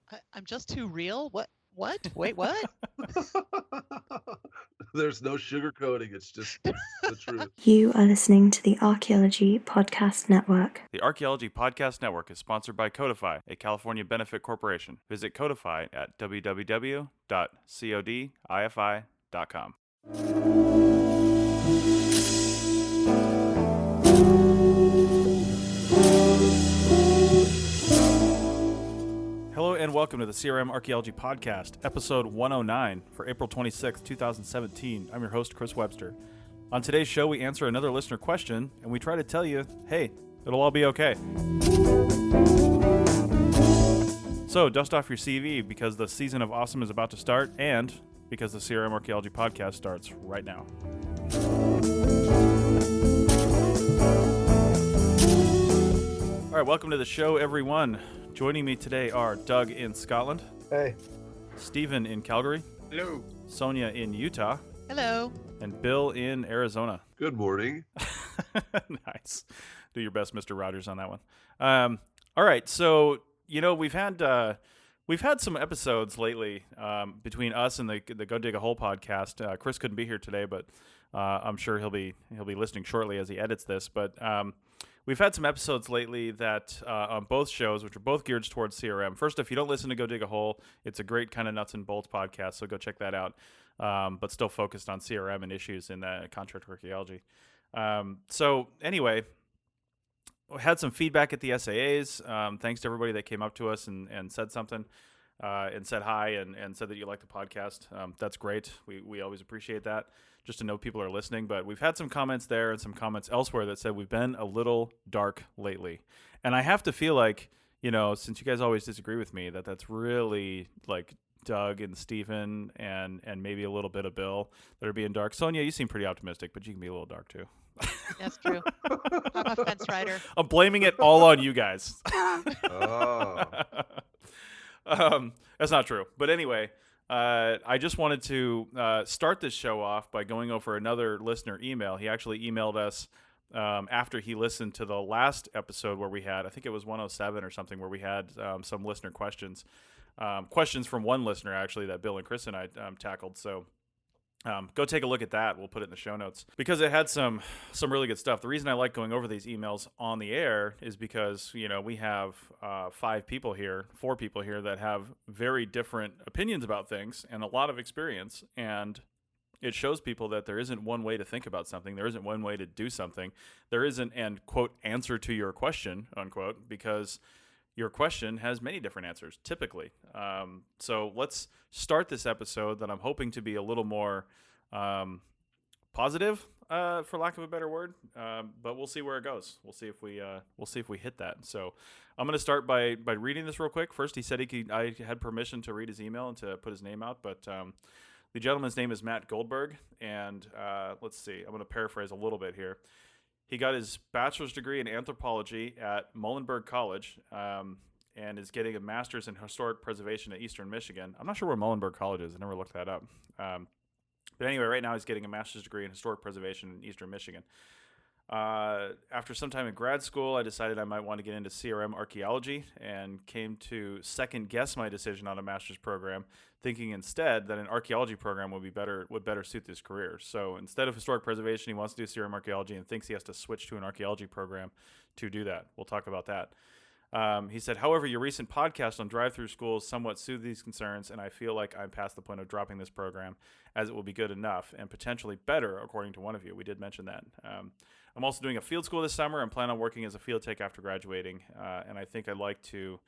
I'm just too real. What? What? Wait, what? There's no sugarcoating. It's just the truth. You are listening to the Archaeology Podcast Network. The Archaeology Podcast Network is sponsored by Codify, a California benefit corporation. Visit Codify at www.codifi.com. Hello and welcome to the CRM Archaeology Podcast, episode 109 for April 26, 2017. I'm your host, Chris Webster. On today's show, we answer another listener question, and we try to tell you, hey, it'll all be okay. So, dust off your CV because the season of awesome is about to start, and because the CRM Archaeology Podcast starts right now. All right, welcome to the show, everyone. Joining me today are Doug in Scotland. Hey. Stephen in Calgary. Hello. Sonia in Utah. Hello. And Bill in Arizona. Good morning. Nice. Do your best, Mr. Rogers, on that one. All right, so we've had some episodes lately between us and the Go Dig a Hole podcast. Chris couldn't be here today, but I'm sure he'll be listening shortly as he edits this. But we've had some episodes lately that on both shows, which are both geared towards CRM. First, if you don't listen to Go Dig a Hole, it's a great kind of nuts and bolts podcast, so go check that out. But still focused on CRM and issues in contract archaeology. So anyway, we had some feedback at the SAAs. Thanks to everybody that came up to us and said something and said hi and said that you like the podcast. That's great. We always appreciate that, just to know people are listening. But we've had some comments there and some comments elsewhere that said we've been a little dark lately. And I have to feel like, since you guys always disagree with me, that's really like Doug and Stephen and maybe a little bit of Bill that are being dark. Sonia, you seem pretty optimistic, but you can be a little dark too. That's true. I'm a fence rider. I'm blaming it all on you guys. Oh. That's not true. But anyway, I just wanted to start this show off by going over another listener email. He actually emailed us after he listened to the last episode where we had, I think it was 107 or something, where we had some listener questions. Questions from one listener, actually, that Bill and Chris and I tackled. So go take a look at that. We'll put it in the show notes because it had some really good stuff. The reason I like going over these emails on the air is because, we have 4 people here that have very different opinions about things and a lot of experience. And it shows people that there isn't one way to think about something. There isn't one way to do something. There isn't an, quote, answer to your question, unquote, because your question has many different answers, typically. So let's start this episode that I'm hoping to be a little more positive, for lack of a better word. But we'll see where it goes. We'll see if we hit that. So I'm going to start by reading this real quick. First, he said I had permission to read his email and to put his name out, but the gentleman's name is Matt Goldberg, and let's see. I'm going to paraphrase a little bit here. He got his bachelor's degree in anthropology at Muhlenberg College and is getting a master's in historic preservation at Eastern Michigan. I'm not sure where Muhlenberg College is. I never looked that up. But anyway, right now he's getting a master's degree in historic preservation in Eastern Michigan. After some time in grad school, I decided I might want to get into CRM archaeology and came to second guess my decision on a master's program, thinking instead that an archaeology program would better suit this career. So instead of historic preservation, he wants to do CRM archaeology and thinks he has to switch to an archaeology program to do that. We'll talk about that. He said, however, your recent podcast on drive-through schools somewhat soothed these concerns, and I feel like I'm past the point of dropping this program, as it will be good enough and potentially better, according to one of you. We did mention that. I'm also doing a field school this summer and plan on working as a field tech after graduating, and I think I'd like to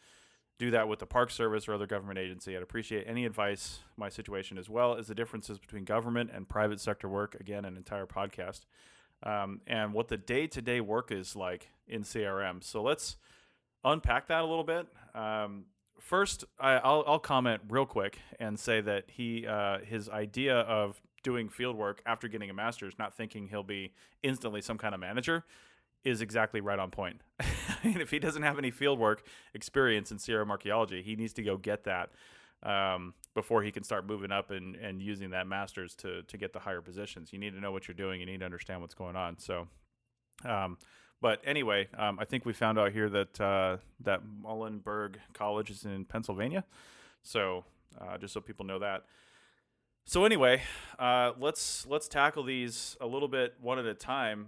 do that with the Park Service or other government agency. I'd appreciate any advice, my situation, as well as the differences between government and private sector work, again, an entire podcast, and what the day-to-day work is like in CRM. So let's unpack that a little bit. First, I'll comment real quick and say that his idea of doing field work after getting a master's, not thinking he'll be instantly some kind of manager, is exactly right on point. If he doesn't have any field work experience in CRM archaeology, he needs to go get that before he can start moving up and using that master's to get the higher positions. You need to know what you're doing. You need to understand what's going on. So But anyway, I think we found out here that that Muhlenberg College is in Pennsylvania. So just so people know that. So anyway, let's tackle these a little bit one at a time.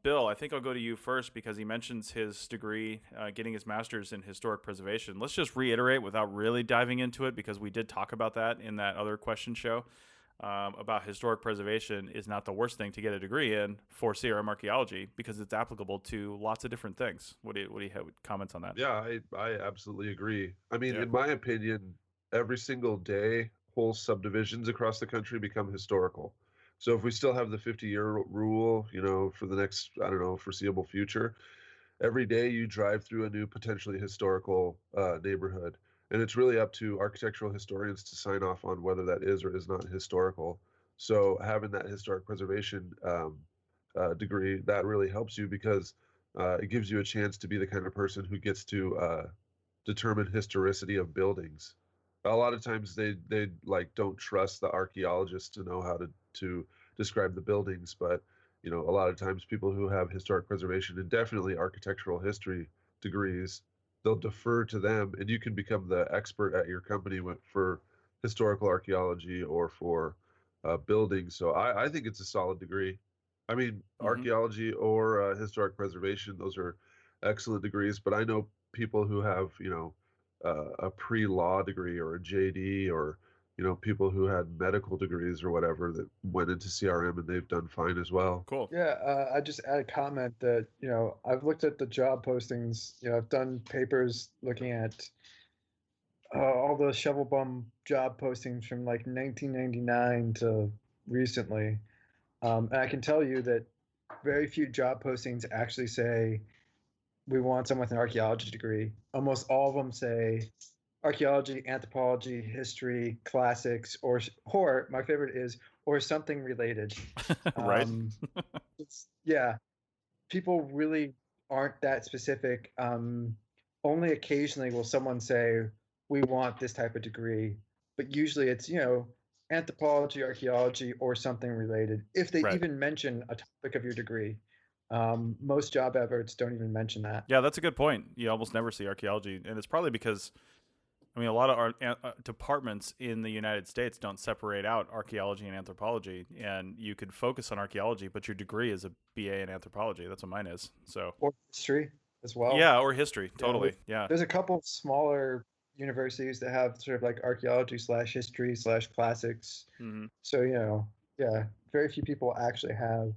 Bill, I think I'll go to you first because he mentions his degree, getting his master's in historic preservation. Let's just reiterate without really diving into it because we did talk about that in that other question show about historic preservation is not the worst thing to get a degree in for CRM archaeology because it's applicable to lots of different things. What do you have comments on that? Yeah, I absolutely agree. I mean, Yeah. in my opinion, every single day, whole subdivisions across the country become historical. So if we still have the 50-year rule, for the next, I don't know, foreseeable future, every day you drive through a new potentially historical neighborhood. And it's really up to architectural historians to sign off on whether that is or is not historical. So having that historic preservation degree, that really helps you because it gives you a chance to be the kind of person who gets to determine historicity of buildings. A lot of times they like don't trust the archaeologists to know how to describe the buildings, but a lot of times people who have historic preservation and definitely architectural history degrees, they'll defer to them, and you can become the expert at your company for historical archaeology or for buildings. So I think it's a solid degree. I mean, Mm-hmm. archaeology or historic preservation, those are excellent degrees, but I know people who have, a pre-law degree or a JD or, people who had medical degrees or whatever that went into CRM and they've done fine as well. Cool. Yeah, I just add a comment that, I've looked at the job postings, I've done papers looking at all the shovel bum job postings from like 1999 to recently. And I can tell you that very few job postings actually say we want someone with an archaeology degree. Almost all of them say archaeology, anthropology, history, classics, or my favorite is or something related. Right. Yeah, people really aren't that specific. Only occasionally will someone say we want this type of degree, but usually it's anthropology, archaeology, or something related. If they Right. even mention a topic of your degree, most job adverts don't even mention that. Yeah, that's a good point. You almost never see archaeology, and it's probably because I mean, a lot of our departments in the United States don't separate out archaeology and anthropology, and you could focus on archaeology, but your degree is a BA in anthropology. That's what mine is. So Or history as well. yeah, or history, totally. Yeah, There's a couple of smaller universities that have sort of like archaeology / history / classics. mm-hmm. So, yeah, very few people actually have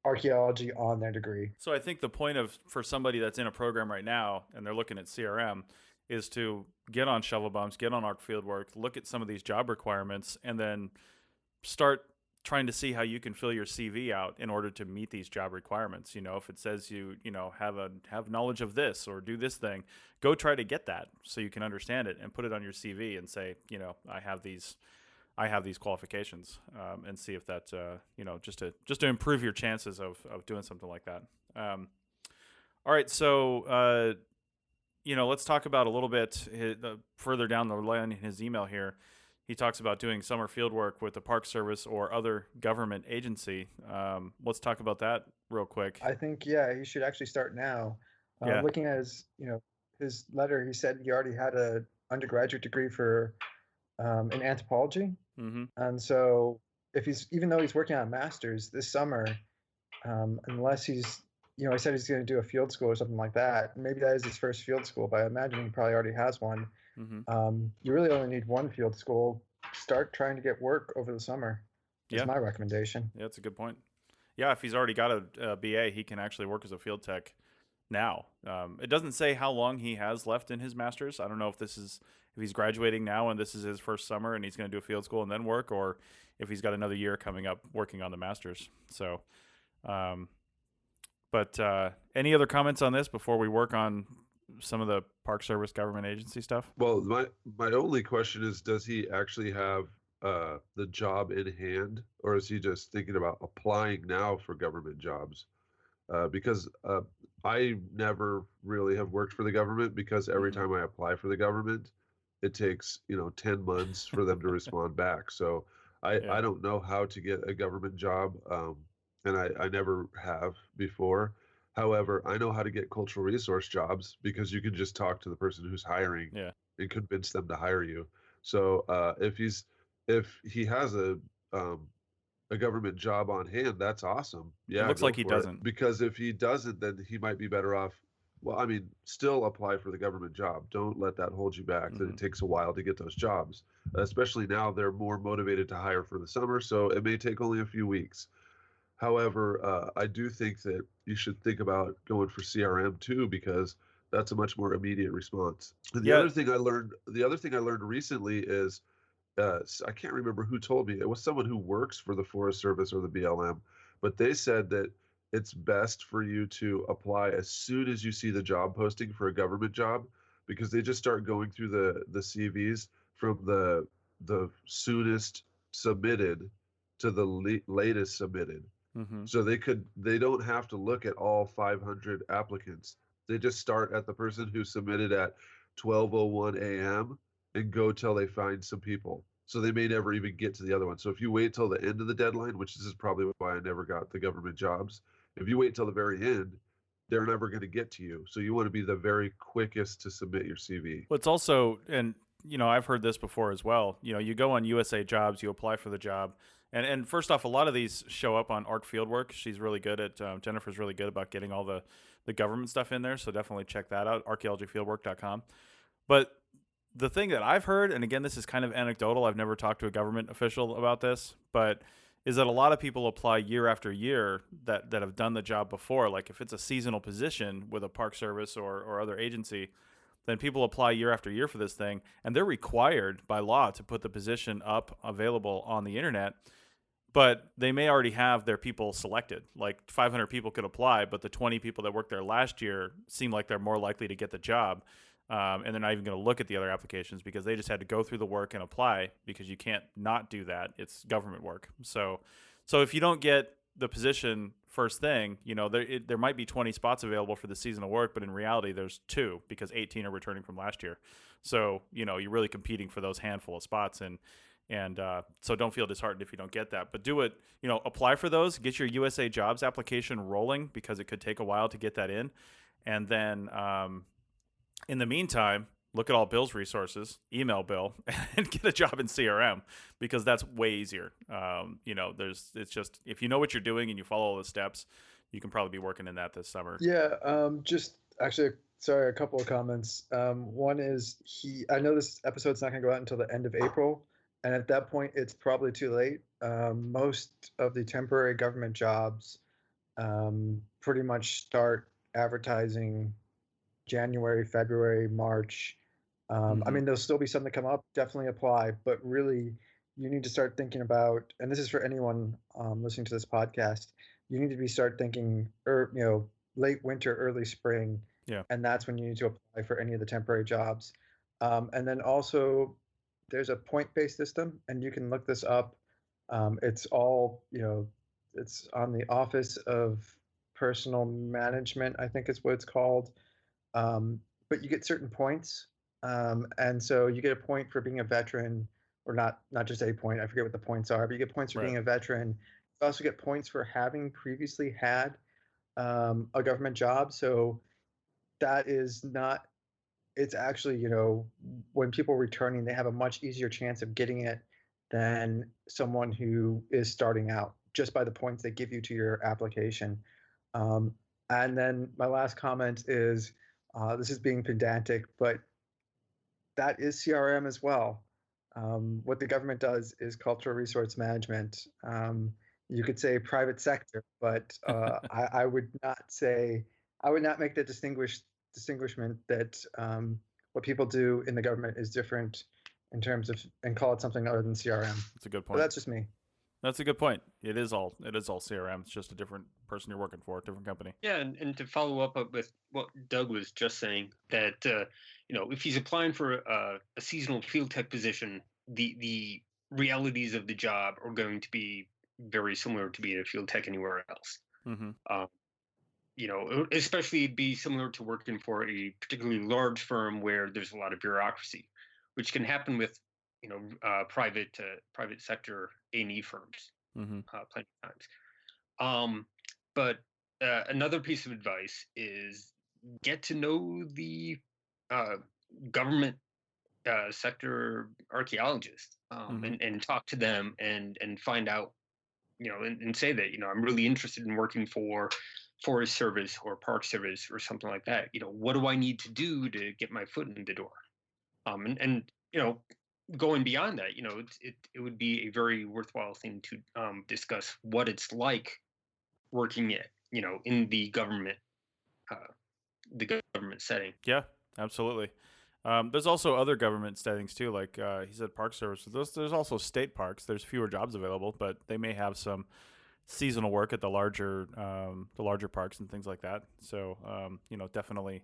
archaeology on their degree. So I think the point for somebody that's in a program right now and they're looking at CRM is to get on shovel bumps, get on arc fieldwork, look at some of these job requirements, and then start trying to see how you can fill your CV out in order to meet these job requirements. If it says you have knowledge of this or do this thing, go try to get that so you can understand it and put it on your CV and say, I have these qualifications, and see if that just to improve your chances of doing something like that. All right, so let's talk about a little bit further down the line in his email here. He talks about doing summer field work with the Park Service or other government agency. Let's talk about that real quick. I think, yeah, he should actually start now. Yeah. Looking at his letter, he said he already had an undergraduate degree in anthropology. Mm-hmm. And so even though he's working on a master's this summer, unless he's, he said he's going to do a field school or something like that. Maybe that is his first field school, but I imagine he probably already has one. Mm-hmm. You really only need one field school. Start trying to get work over the summer is my recommendation. Yeah, that's a good point. Yeah, if he's already got a BA, he can actually work as a field tech now. It doesn't say how long he has left in his master's. I don't know if he's graduating now and this is his first summer and he's going to do a field school and then work, or if he's got another year coming up working on the master's. So, but any other comments on this before we work on some of the Park Service government agency stuff? Well, my only question is, does he actually have the job in hand, or is he just thinking about applying now for government jobs? Because I never really have worked for the government, because every time I apply for the government, it takes 10 months for them to respond back. So I don't know how to get a government job, and I never have before. However, I know how to get cultural resource jobs because you can just talk to the person who's hiring Yeah. and convince them to hire you. So if he has um, a government job on hand, that's awesome. It Yeah, looks go like he for it. doesn't. Because if he doesn't, then he might be better off. Well, I mean, still apply for the government job. Don't let that hold you back. That Mhm. it takes a while to get those jobs. Especially now, they're more motivated to hire for the summer, so it may take only a few weeks. However, I do think that you should think about going for CRM too, because that's a much more immediate response. And Yeah. the other thing I learned recently is I can't remember who told me. It was someone who works for the Forest Service or the BLM, but they said that it's best for you to apply as soon as you see the job posting for a government job, because they just start going through the CVs from the soonest submitted to the latest submitted. Hmm. So they don't have to look at all 500 applicants. They just start at the person who submitted at 12:01 a.m. and go till they find some people. So they may never even get to the other one. So if you wait till the end of the deadline, which this is probably why I never got the government jobs, if you wait till the very end, they're never going to get to you. So you want to be the very quickest to submit your CV. Well, it's also, and I've heard this before as well. You go on USA Jobs, you apply for the job, and first off, a lot of these show up on Arc Fieldwork. She's really good at Jennifer's really good about getting all the government stuff in there. So definitely check that out, archaeologyfieldwork.com. But the thing that I've heard, and again, this is kind of anecdotal. I've never talked to a government official about this, but is that a lot of people apply year after year that have done the job before. Like if it's a seasonal position with a park service or other agency, then people apply year after year for this thing, and they're required by law to put the position up available on the internet. But they may already have their people selected. Like 500 people could apply, but the 20 people that worked there last year seem like they're more likely to get the job. And they're not even going to look at the other applications because they just had to go through the work and apply, because you can't not do that. It's government work. So if you don't get the position first thing, there might be 20 spots available for the seasonal work, but in reality, there's 2 because 18 are returning from last year. So you're really competing for those handful of spots, and so don't feel disheartened if you don't get that. But do it. Apply for those. Get your USA Jobs application rolling, because it could take a while to get that in, and then in the meantime, look at all Bill's resources, email Bill, and get a job in CRM, because that's way easier. It's just, if you know what you're doing and you follow all the steps, you can probably be working in that this summer. Yeah, just actually, sorry, a couple of comments. One is I know this episode's not going to go out until the end of April, and at that point, it's probably too late. Most of the temporary government jobs pretty much start advertising January, February, March. I mean, there'll still be some that come up. Definitely apply, but really, you need to start thinking about, and this is for anyone listening to this podcast. You need to start thinking, late winter, early spring, Yeah. and that's when you need to apply for any of the temporary jobs. And then also, there's a point-based system, and you can look this up. It's all, it's on the Office of Personal Management, I think is what it's called. But you get certain points, and so you get a point for being a veteran, or not just a point. I forget what the points are, but you get points for being a veteran. You also get points for having previously had a government job. So that is not. It's actually, when people are returning, they have a much easier chance of getting it than someone who is starting out, just by the points they give you to your application. And then my last comment is, this is being pedantic, but that is CRM as well. What the government does is cultural resource management. You could say private sector, but I would not say, I would not make the distinguishment that what people do in the government is different in terms of, and call it something other than CRM. That's a good But point. that's just me. That's a good point. It is all CRM. It's just a different person you're working for, a different company. Yeah, and to follow up with what Doug was just saying, that if he's applying for a seasonal field tech position, the realities of the job are going to be very similar to being a field tech anywhere else. Mm-hmm. Especially be similar to working for a particularly large firm where there's a lot of bureaucracy, which can happen with private sector A&E firms Mm-hmm. plenty of times. But another piece of advice is get to know the uh, government sector archaeologists, and talk to them and find out, and say that, I'm really interested in working for Forest Service or Park Service or something like that. What do I need to do to get my foot in the door? And going beyond that, it would be a very worthwhile thing to discuss what it's like working in uh, the government setting. Yeah, absolutely. There's also other government settings too, like he said, Park Service. There's also state parks. There's fewer jobs available, but they may have some seasonal work at the larger parks and things like that. So definitely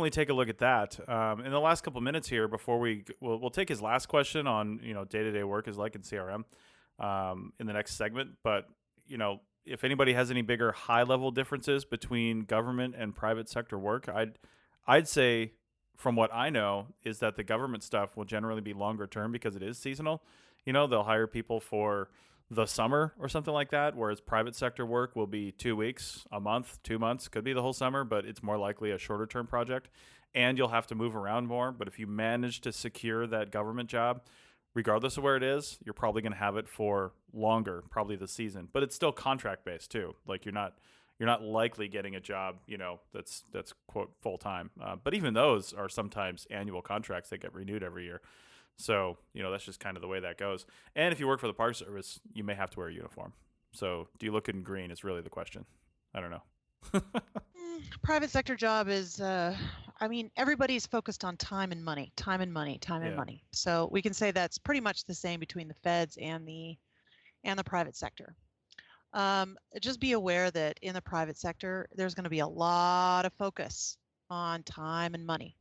take a look at that. In the last couple minutes here, before we'll take his last question on day-to-day work is like in CRM in the next segment. But if anybody has any bigger high-level differences between government and private sector work, I'd say, from what I know, is that the government stuff will generally be longer term because it is seasonal. They'll hire people for the summer or something like that, whereas private sector work will be 2 weeks, a month, 2 months, could be the whole summer, but it's more likely a shorter term project, and you'll have to move around more. But if you manage to secure that government job, regardless of where it is, you're probably going to have it for longer, probably the season. But it's still contract based too. Like you're not likely getting a job, that's quote full time. But even those are sometimes annual contracts that get renewed every year. So that's just kind of the way that goes. And if you work for the Park Service, you may have to wear a uniform. So do you look good in green is really the question. I don't know. Private sector job is, everybody's focused on time and money. So we can say that's pretty much the same between the feds and the private sector. Just be aware that in the private sector, there's going to be a lot of focus on time and money.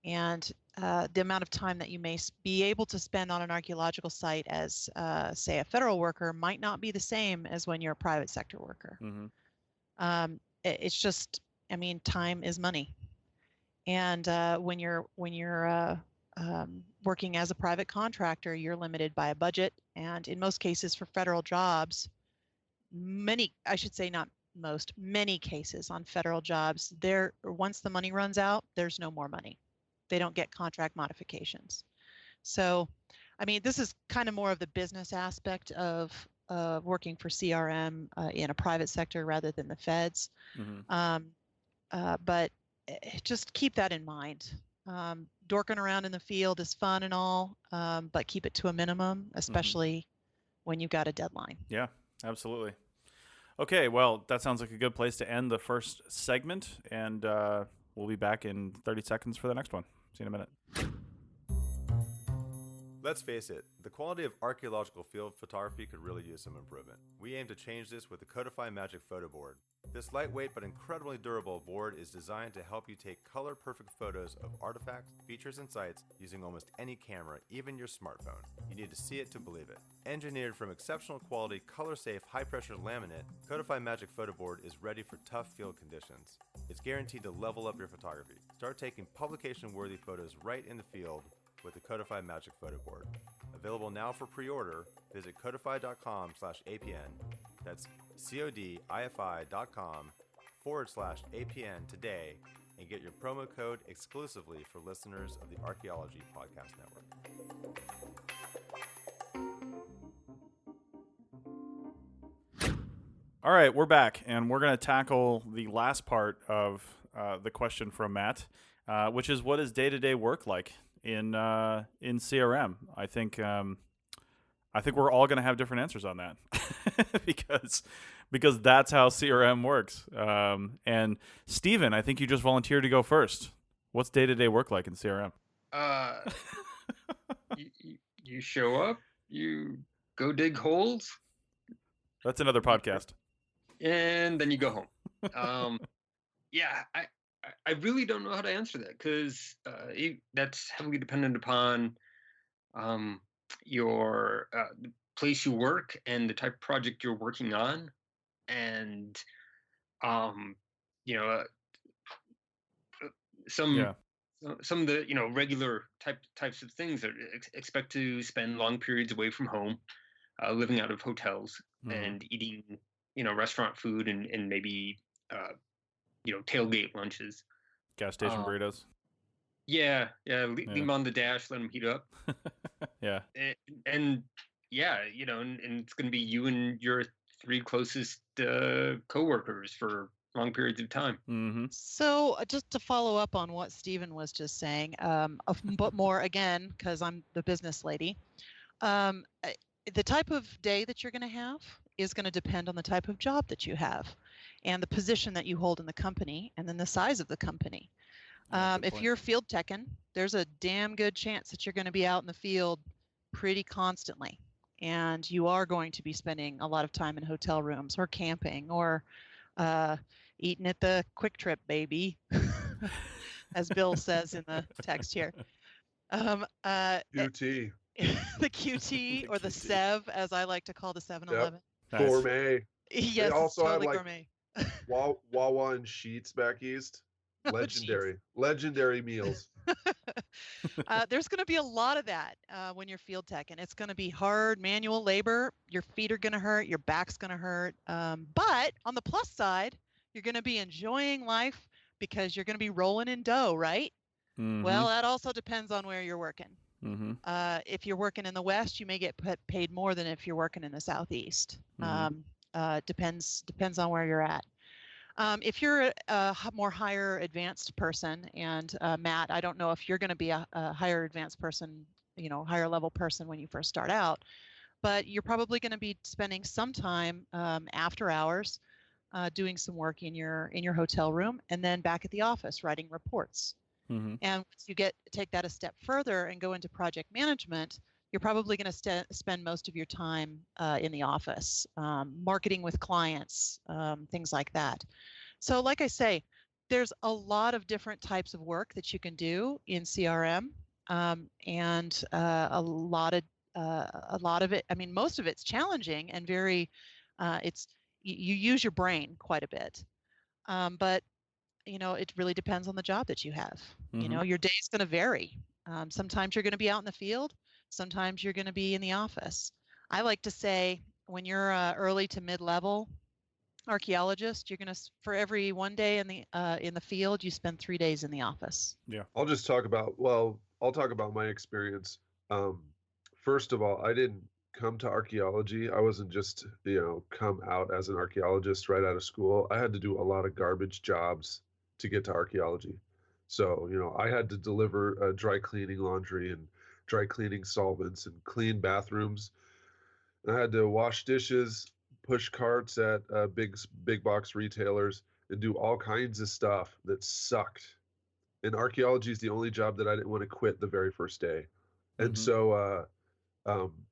And the amount of time that you may be able to spend on an archaeological site as, say, a federal worker might not be the same as when you're a private sector worker. Mm-hmm. It's just, time is money. And when you're working as a private contractor, you're limited by a budget. And in most cases for federal jobs, many cases on federal jobs, once the money runs out, there's no more money. They don't get contract modifications. So, this is kind of more of the business aspect of working for CRM in a private sector rather than the feds. Mm-hmm. But just keep that in mind. Dorking around in the field is fun and all, but keep it to a minimum, especially when you've got a deadline. Yeah, absolutely. Okay, well, that sounds like a good place to end the first segment, and we'll be back in 30 seconds for the next one. See you in a minute. Let's face it, the quality of archaeological field photography could really use some improvement. We aim to change this with the Codify Magic Photo Board. This lightweight but incredibly durable board is designed to help you take color-perfect photos of artifacts, features, and sites using almost any camera, even your smartphone. You need to see it to believe it. Engineered from exceptional quality, color-safe, high-pressure laminate, Codify Magic Photo Board is ready for tough field conditions. It's guaranteed to level up your photography. Start taking publication-worthy photos right in the field with the Codify Magic Photo Board. Available now for pre-order, visit codify.com/APN. That's codifi.com/APN today and get your promo code exclusively for listeners of the Archaeology Podcast Network. All right, we're back, and we're going to tackle the last part of the question from Matt, which is, what is day-to-day work like in CRM? I think we're all going to have different answers on that because that's how CRM works. And Steven, I think you just volunteered to go first. What's day-to-day work like in CRM? You show up, you go dig holes. That's another podcast. And then you go home. Yeah, I really don't know how to answer that because that's heavily dependent upon your the place you work and the type of project you're working on, and some of the regular types of things that expect to spend long periods away from home, living out of hotels and eating restaurant food and maybe tailgate lunches. Gas station burritos. Yeah, leave them on the dash, let them heat up. Yeah. And it's going to be you and your 3 closest coworkers for long periods of time. Mm-hmm. So just to follow up on what Stephen was just saying, but more again, because I'm the business lady, the type of day that you're going to have is going to depend on the type of job that you have and the position that you hold in the company and then the size of the company. If you're field teching, there's a damn good chance that you're going to be out in the field pretty constantly. And you are going to be spending a lot of time in hotel rooms or camping or eating at the Quick Trip, baby, as Bill says in the text here. QT. The QT or the Sev, as I like to call the 7-Eleven. Yep. Gourmet. Yes, they also totally have, gourmet. Wawa and Sheets back east. Legendary meals. There's going to be a lot of that when you're field tech, and it's going to be hard manual labor. Your feet are going to hurt, your back's going to hurt. But on the plus side, you're going to be enjoying life because you're going to be rolling in dough, right? Mm-hmm. Well, that also depends on where you're working. Mm-hmm. If you're working in the West, you may get paid more than if you're working in the Southeast. Mm-hmm. Depends on where you're at. If you're a more higher advanced person, and Matt, I don't know if you're going to be a higher advanced person, higher level person when you first start out, but you're probably going to be spending some time after hours doing some work in your hotel room and then back at the office writing reports. Mm-hmm. And once you take that a step further and go into project management, you're probably going to spend most of your time in the office, marketing with clients, things like that. So like I say, there's a lot of different types of work that you can do in CRM, and a lot of it. I mean, most of it's challenging and very. You use your brain quite a bit, but it really depends on the job that you have. Mm-hmm. Your day's going to vary. Sometimes you're going to be out in the field. Sometimes you're going to be in the office. I like to say when you're early to mid-level archaeologist, you're going to, for every 1 day in the field, you spend 3 days in the office. Yeah. I'll talk about my experience. First of all, I didn't come to archaeology. I wasn't just, come out as an archaeologist right out of school. I had to do a lot of garbage jobs to get to archaeology. So, I had to deliver dry cleaning laundry and dry cleaning solvents and clean bathrooms. And I had to wash dishes, push carts at big box retailers, and do all kinds of stuff that sucked. And archaeology is the only job that I didn't want to quit the very first day. And Mm-hmm. so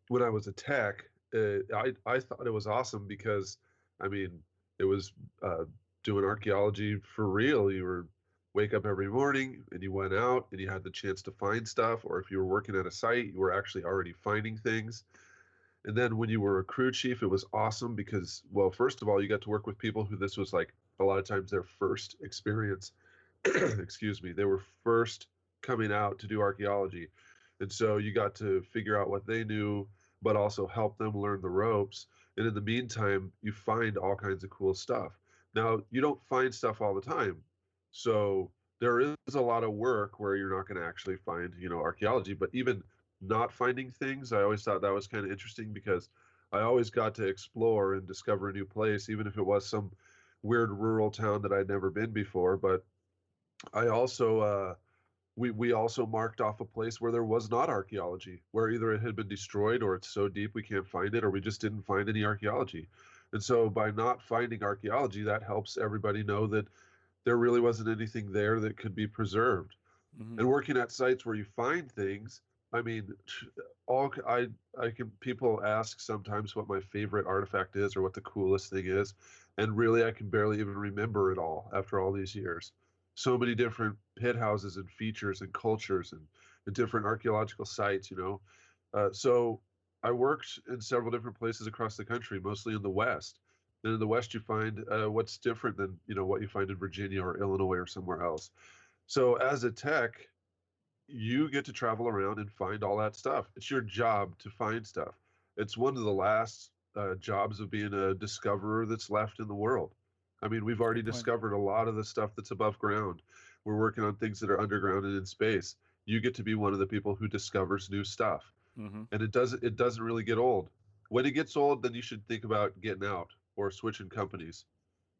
when I was a tech, I thought it was awesome because, it was doing archaeology for real. You were wake up every morning and you went out and you had the chance to find stuff, or if you were working at a site, you were actually already finding things. And then when you were a crew chief, it was awesome because, well, first of all, you got to work with people who this was like a lot of times their first experience. Excuse me, they were first coming out to do archaeology. And so you got to figure out what they knew, but also help them learn the ropes. And in the meantime, you find all kinds of cool stuff. Now, you don't find stuff all the time. So there is a lot of work where you're not going to actually find, archaeology, but even not finding things, I always thought that was kind of interesting because I always got to explore and discover a new place, even if it was some weird rural town that I'd never been before. But I also we also marked off a place where there was not archaeology, where either it had been destroyed or it's so deep we can't find it, or we just didn't find any archaeology. And so by not finding archaeology, that helps everybody know that there really wasn't anything there that could be preserved. Mm-hmm. And working at sites where you find things, people ask sometimes what my favorite artifact is or what the coolest thing is, and really I can barely even remember it all after all these years. So many different pit houses and features and cultures and different archaeological sites, So I worked in several different places across the country, mostly in the West. And in the West, you find what's different than what you find in Virginia or Illinois or somewhere else. So as a tech, you get to travel around and find all that stuff. It's your job to find stuff. It's one of the last jobs of being a discoverer that's left in the world. I mean, we've already Good point. discovered a lot of the stuff that's above ground. We're working on things that are underground and in space. You get to be one of the people who discovers new stuff, Mm-hmm. and it doesn't really get old. When it gets old, then you should think about getting out or switching companies.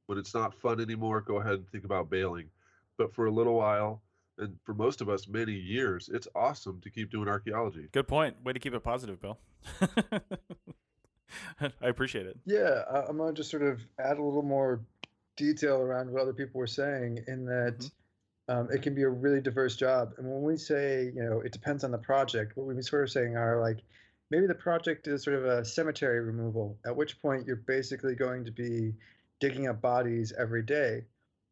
When it's not fun anymore, go ahead and think about bailing. But for a little while, and for most of us, many years, it's awesome to keep doing archaeology. Good point. Way to keep it positive, Bill. I appreciate it. Yeah, I'm gonna just sort of add a little more detail around what other people were saying in that it can be a really diverse job. And when we say, it depends on the project, what we've been sort of saying are like, maybe the project is sort of a cemetery removal, at which point you're basically going to be digging up bodies every day.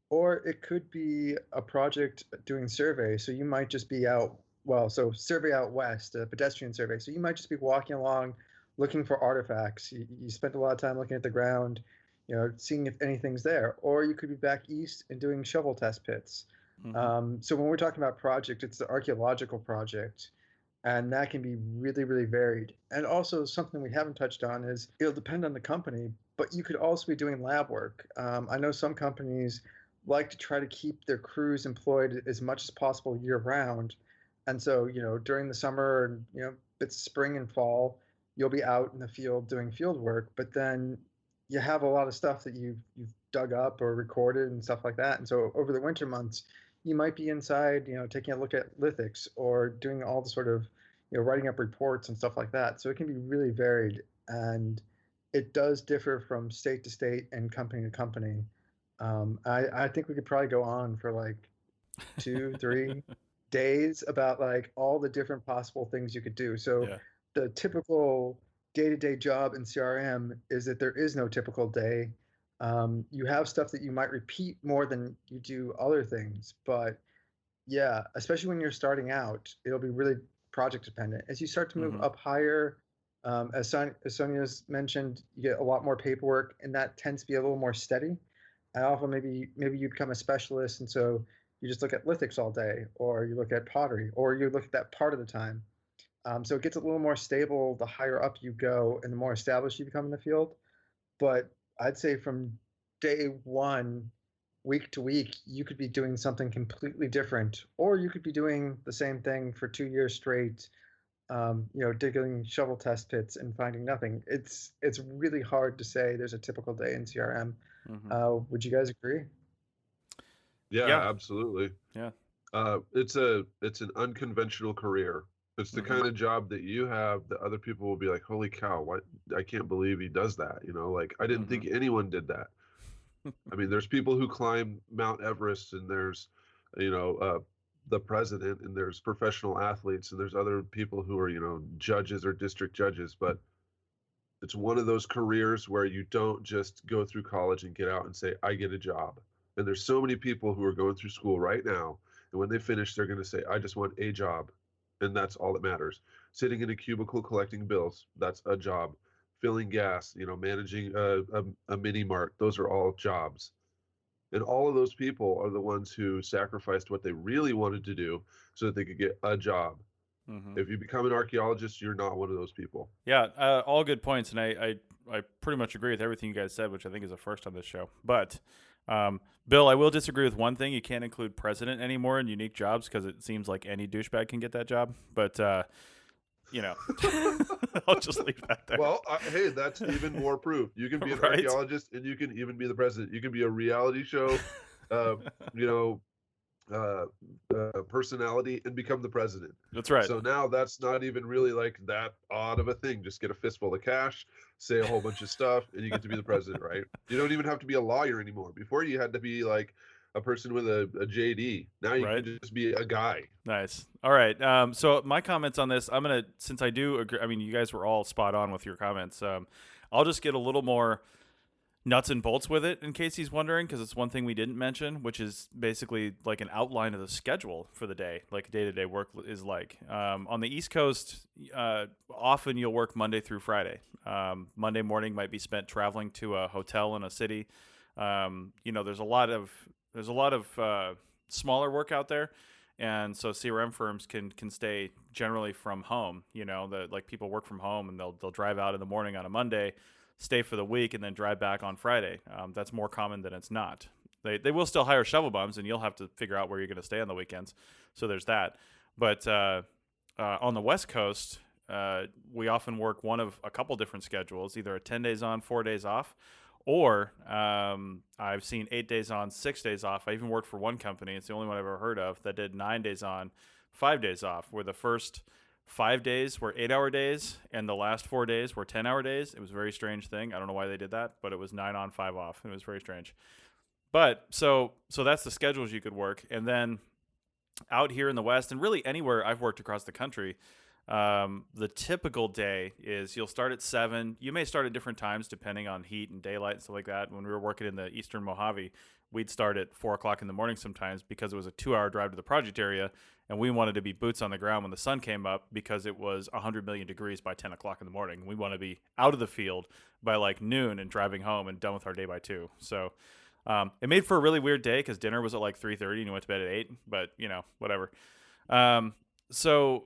Or it could be a project doing survey. So you might just be out, well, so survey out west, a pedestrian survey. So you might just be walking along looking for artifacts. You spent a lot of time looking at the ground, seeing if anything's there. Or you could be back east and doing shovel test pits. So when we're talking about project, it's the archaeological project. And that can be really, really varied. And also something we haven't touched on is it'll depend on the company, but you could also be doing lab work. I know some companies like to try to keep their crews employed as much as possible year round. And so, during the summer and, it's spring and fall, you'll be out in the field doing field work, but then you have a lot of stuff that you've dug up or recorded and stuff like that. And so over the winter months, you might be inside, taking a look at lithics or doing all the sort of, writing up reports and stuff like that. So it can be really varied, and it does differ from state to state and company to company. I think we could probably go on for like 2-3 days about like all the different possible things you could do. So Yeah. the typical day-to-day job in CRM is that there is no typical day. You have stuff that you might repeat more than you do other things, but yeah, especially when you're starting out, it'll be really project dependent. As you start to move up higher, as Sonia's mentioned, you get a lot more paperwork, and that tends to be a little more steady. And often maybe you become a specialist, and so you just look at lithics all day, or you look at pottery, or you look at that part of the time. So it gets a little more stable the higher up you go and the more established you become in the field. But I'd say from day one, week to week, you could be doing something completely different, or you could be doing the same thing for 2 years straight, digging shovel test pits and finding nothing. It's really hard to say there's a typical day in CRM. Would you guys agree? Yeah, absolutely. Yeah. It's an unconventional career. It's the kind of job that you have that other people will be like, holy cow, what? I can't believe he does that. Like I didn't think anyone did that. I mean, there's people who climb Mount Everest, and there's, the president, and there's professional athletes, and there's other people who are, judges or district judges. But it's one of those careers where you don't just go through college and get out and say, I get a job. And there's so many people who are going through school right now, and when they finish, they're going to say, I just want a job. And that's all that matters. Sitting in a cubicle collecting bills, that's a job. Filling gas, managing a mini mart, those are all jobs. And all of those people are the ones who sacrificed what they really wanted to do so that they could get a job. If you become an archaeologist, you're not one of those people. Yeah, all good points, and I pretty much agree with everything you guys said, which I think is a first on this show. But Bill, I will disagree with one thing. You can't include president anymore in unique jobs because it seems like any douchebag can get that job. But I'll just leave that there. Well, hey, that's even more proof. You can be an archaeologist, and you can even be the president. You can be a reality show, personality, and become the president. That's right. So now that's not even really like that odd of a thing. Just get a fistful of cash, say a whole bunch of stuff, and you get to be the president, right? You don't even have to be a lawyer anymore. Before, you had to be like a person with a JD. Now you can just be a guy. Nice. All right. So my comments on this, since I do agree, I mean, you guys were all spot on with your comments. I'll just get a little more nuts and bolts with it in case he's wondering, because it's one thing we didn't mention, which is basically like an outline of the schedule for the day, like day-to-day work is like. On the East Coast, often you'll work Monday through Friday. Monday morning might be spent traveling to a hotel in a city. There's a lot of smaller work out there, and so CRM firms can stay generally from home. Like people work from home, and they'll drive out in the morning on a Monday, stay for the week and then drive back on Friday. That's more common than it's not. They will still hire shovel bums, and you'll have to figure out where you're going to stay on the weekends. So there's that. But on the West Coast, we often work one of a couple different schedules, either a 10 days on, 4 days off, or I've seen 8 days on, 6 days off. I even worked for one company, it's the only one I've ever heard of, that did 9 days on, 5 days off, where the first 5 days were 8-hour days and the last 4 days were 10-hour days. It was a very strange thing. I don't know why they did that, but it was 9 on, 5 off, and it was very strange. But so that's the schedules you could work. And then out here in the West, and really anywhere I've worked across the country, the typical day is you'll start at 7. You may start at different times depending on heat and daylight and stuff like that. When we were working in the Eastern Mojave, we'd start at 4 o'clock in the morning sometimes because it was a 2-hour drive to the project area, and we wanted to be boots on the ground when the sun came up because it was 100 million degrees by 10 o'clock in the morning. We want to be out of the field by like noon and driving home and done with our day by 2. So it made for a really weird day because dinner was at like 3:30 and you went to bed at 8, but whatever. So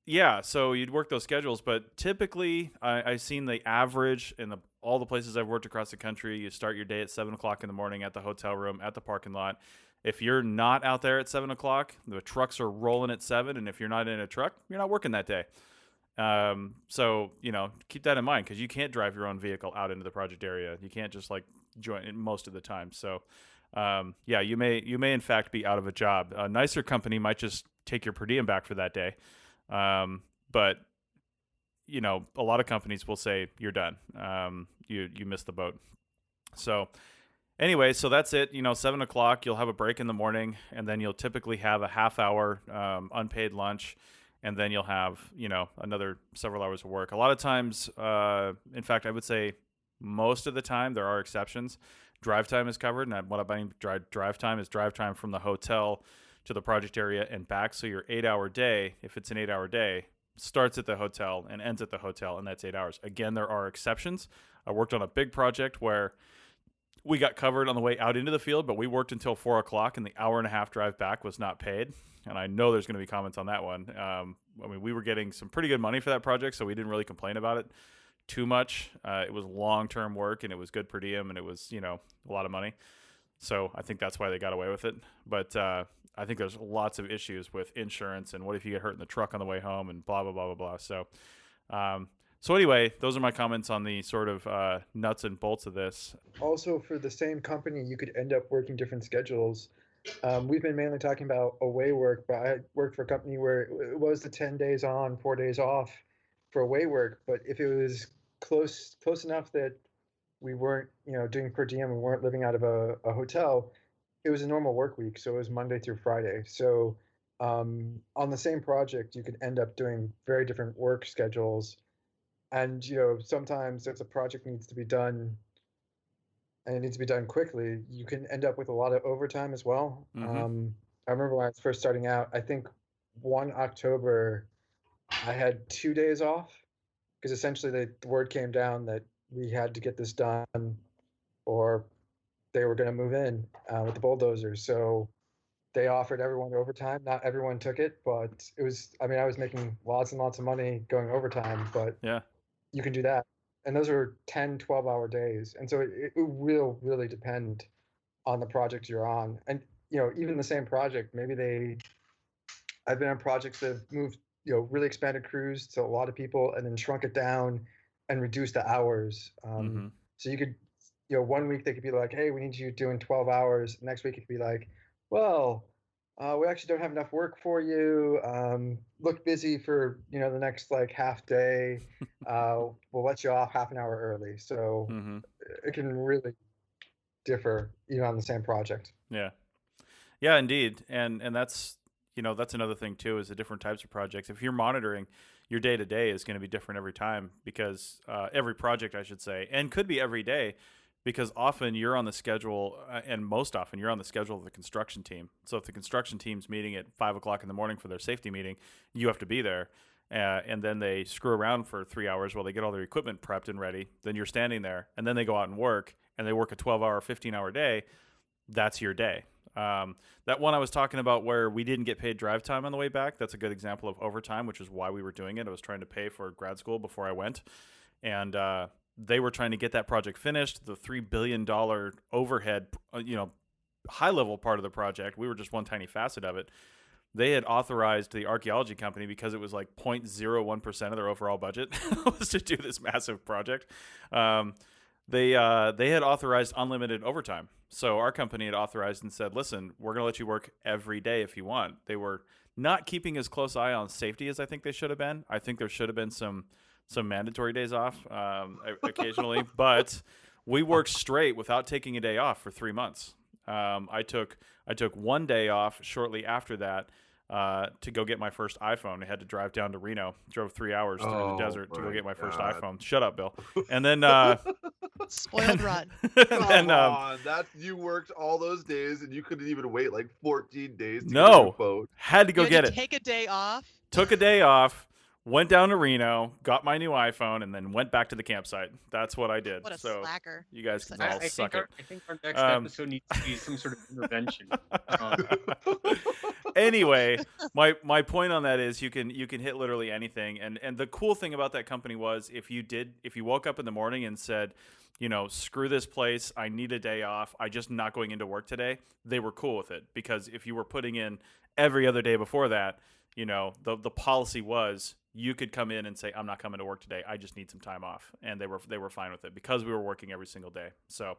you'd work those schedules, but typically I've seen the average in all the places I've worked across the country. You start your day at 7 o'clock in the morning at the hotel room, at the parking lot. If you're not out there at 7 o'clock, the trucks are rolling at 7, and if you're not in a truck, you're not working that day. So keep that in mind, because you can't drive your own vehicle out into the project area. You can't just like join it most of the time. So you may in fact be out of a job. A nicer company might just take your per diem back for that day. But a lot of companies will say you're done. You missed the boat. So anyway, so that's it. 7 o'clock, you'll have a break in the morning, and then you'll typically have a half-hour unpaid lunch, and then you'll have another several hours of work. A lot of times, in fact, I would say most of the time, there are exceptions. Drive time is covered, and what I mean drive time is drive time from the hotel to the project area and back. So your 8-hour day, if it's an 8-hour day, starts at the hotel and ends at the hotel, and that's 8 hours. Again, there are exceptions. I worked on a big project where we got covered on the way out into the field, but we worked until 4 o'clock, and the hour and a half drive back was not paid. And I know there's going to be comments on that one. We were getting some pretty good money for that project, so we didn't really complain about it too much. It was long-term work, and it was good per diem, and it was, a lot of money. So I think that's why they got away with it. But I think there's lots of issues with insurance, and what if you get hurt in the truck on the way home, and blah, blah, blah, blah, blah. So anyway, those are my comments on the sort of nuts and bolts of this. Also, for the same company, you could end up working different schedules. We've been mainly talking about away work, but I worked for a company where it was the 10 days on, 4 days off for away work. But if it was close enough that we weren't, doing per diem, we weren't living out of a hotel, it was a normal work week. So it was Monday through Friday. So on the same project, you could end up doing very different work schedules. And, sometimes if the project needs to be done and it needs to be done quickly, you can end up with a lot of overtime as well. Mm-hmm. I remember when I was first starting out, I think 1 October, I had 2 days off because essentially the word came down that we had to get this done or they were going to move in with the bulldozers. So they offered everyone overtime. Not everyone took it, but it was, I was making lots and lots of money going overtime, but yeah, you can do that. And those are 10, 12-hour days. And so it will really depend on the project you're on. And, even the same project, I've been on projects that have moved, really expanded crews to a lot of people and then shrunk it down and reduced the hours. So you could, 1 week they could be like, hey, we need you doing 12 hours. Next week it could be like, well, we actually don't have enough work for you. Look busy for, the next like half day. We'll let you off half an hour early. So it can really differ even on the same project. Yeah, indeed. And that's, that's another thing too, is the different types of projects. If you're monitoring, your day to day is going to be different every time because every project, I should say, and could be every day, because often you're on the schedule, and most often you're on the schedule of the construction team. So if the construction team's meeting at 5 o'clock in the morning for their safety meeting, you have to be there. And then they screw around for 3 hours while they get all their equipment prepped and ready. Then you're standing there, and then they go out and work, and they work a 12-hour, 15-hour day. That's your day. That one I was talking about where we didn't get paid drive time on the way back, that's a good example of overtime, which is why we were doing it. I was trying to pay for grad school before I went. And they were trying to get that project finished. The $3 billion overhead, high level part of the project. We were just one tiny facet of it. They had authorized the archaeology company, because it was like 0.01% of their overall budget was to do this massive project. They had authorized unlimited overtime. So our company had authorized and said, listen, we're going to let you work every day if you want. They were not keeping as close eye on safety as I think they should have been. I think there should have been some mandatory days off occasionally, but we worked straight without taking a day off for 3 months. I took 1 day off shortly after that to go get my first iPhone. I had to drive down to Reno, drove 3 hours through the desert to go get my first iPhone. Shut up, Bill. And then Spoiled rotten. Come on, you worked all those days and you couldn't even wait like 14 days to get a phone. Had to go You get had it. to take a day off. Took a day off, went down to Reno, got my new iPhone, and then went back to the campsite. That's what I did. What a So slacker. you guys can I all suck it. I think our next episode needs to be some sort of intervention. Anyway, my point on that is you can hit literally anything, and the cool thing about that company was if you woke up in the morning and said, screw this place, I need a day off, I just not going into work today, they were cool with it, because if you were putting in every other day before that, the policy was you could come in and say, I'm not coming to work today, I just need some time off, and they were fine with it because we were working every single day. So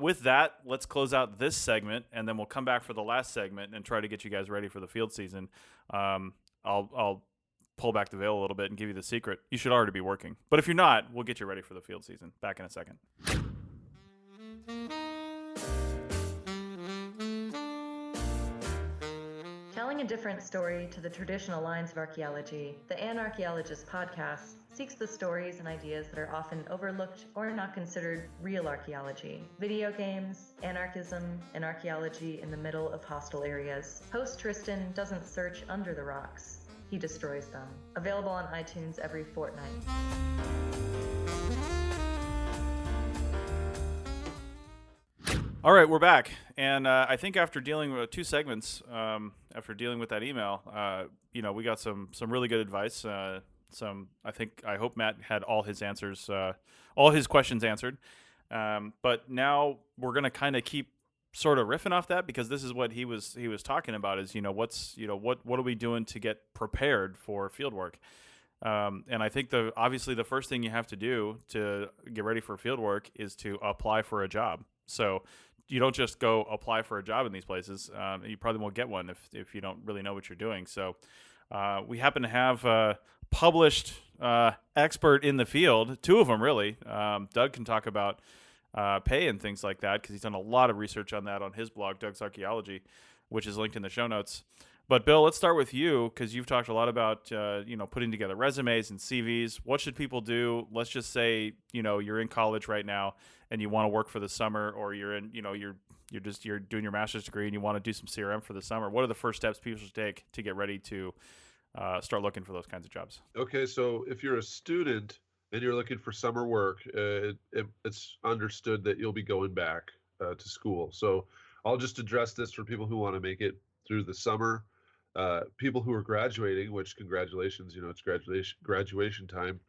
with that, let's close out this segment, and then we'll come back for the last segment and try to get you guys ready for the field season. I'll pull back the veil a little bit and give you the secret. You should already be working. But if you're not, we'll get you ready for the field season. Back in a second. Telling a different story to the traditional lines of archaeology, the Anarchaeologist podcast seeks the stories and ideas that are often overlooked or not considered real archaeology. Video games, anarchism, and archaeology in the middle of hostile areas. Host Tristan doesn't search under the rocks. He destroys them. Available on iTunes every fortnight. All right, we're back. And I think after dealing with 2 segments, after dealing with that email, we got some really good advice. I hope Matt had all his answers, all his questions answered. But now we're going to kind of keep sort of riffing off that, because this is what he was talking about is, what are we doing to get prepared for field work? And I think obviously the first thing you have to do to get ready for field work is to apply for a job. So you don't just go apply for a job in these places. You probably won't get one if you don't really know what you're doing. So we happen to have a published expert in the field, 2 of them really. Doug can talk about pay and things like that, because he's done a lot of research on that on his blog, Doug's Archaeology, which is linked in the show notes. But Bill, let's start with you, because you've talked a lot about putting together resumes and CVs. What should people do? Let's just say you're in college right now and you want to work for the summer, or you're in you're doing your master's degree and you want to do some CRM for the summer. What are the first steps people should take to get ready to start looking for those kinds of jobs? Okay, so if you're a student and you're looking for summer work, it's understood that you'll be going back to school. So I'll just address this for people who want to make it through the summer. People who are graduating, which congratulations, it's graduation time.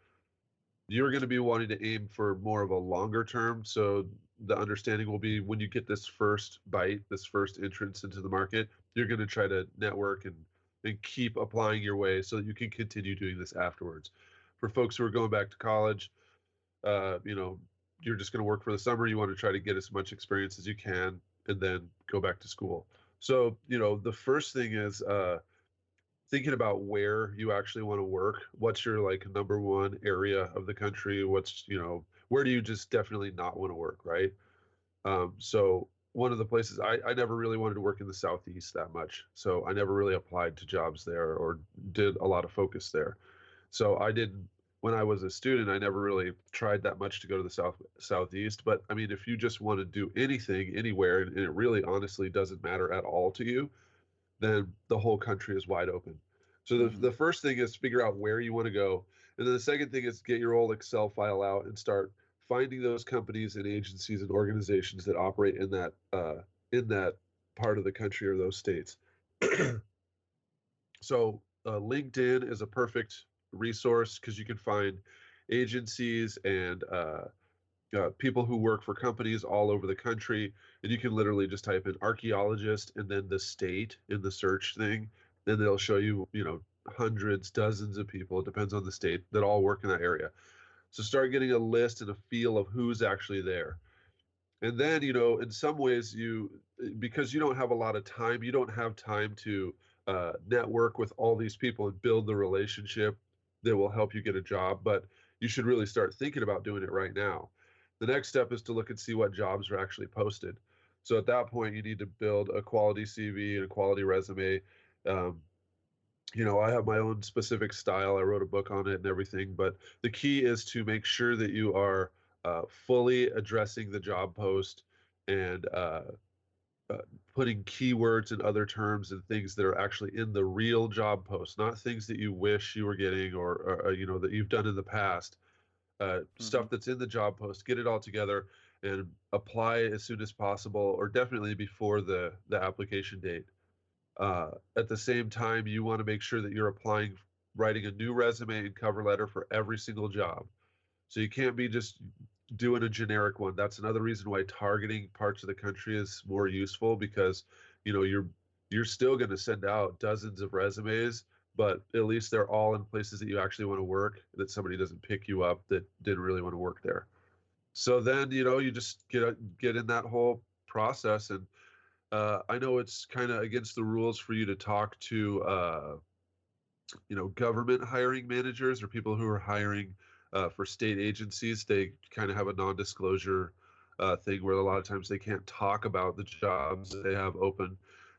You're going to be wanting to aim for more of a longer term. So the understanding will be when you get this first bite, this first entrance into the market, you're going to try to network and keep applying your way so that you can continue doing this afterwards. For folks who are going back to college, you're just going to work for the summer. You want to try to get as much experience as you can and then go back to school. So, the first thing is thinking about where you actually want to work. What's your number one area of the country? Where do you just definitely not want to work, right? So one of the places I never really wanted to work in the Southeast that much. So I never really applied to jobs there or did a lot of focus there. So I didn't, when I was a student, I never really tried that much to go to the Southeast. But I mean, if you just want to do anything, anywhere, and it really honestly doesn't matter at all to you, then the whole country is wide open. So the first thing is figure out where you want to go. And then the second thing is get your old Excel file out and start finding those companies and agencies and organizations that operate in that part of the country or those states. So LinkedIn is a perfect resource because you can find agencies and people who work for companies all over the country. And you can literally just type in archaeologist and then the state in the search thing. Then they'll show you, hundreds, dozens of people, it depends on the state, that all work in that area. So start getting a list and a feel of who's actually there. And then, in some ways, because you don't have a lot of time, you don't have time to network with all these people and build the relationship that will help you get a job. But you should really start thinking about doing it right now. The next step is to look and see what jobs are actually posted. So at that point, you need to build a quality CV and a quality resume. Um, I have my own specific style. I wrote a book on it and everything. But the key is to make sure that you are fully addressing the job post and uh, putting keywords and other terms and things that are actually in the real job post, not things that you wish you were getting or that you've done in the past. Stuff that's in the job post, get it all together and apply as soon as possible, or definitely before the application date. At the same time, you want to make sure that you're writing a new resume and cover letter for every single job. So you can't be just doing a generic one. That's another reason why targeting parts of the country is more useful, because you're still going to send out dozens of resumes, but at least they're all in places that you actually want to work, that somebody doesn't pick you up that didn't really want to work there. So then, you just get in that whole process. And I know it's kind of against the rules for you to talk to government hiring managers or people who are hiring for state agencies. They kind of have a non-disclosure thing where a lot of times they can't talk about the jobs that they have open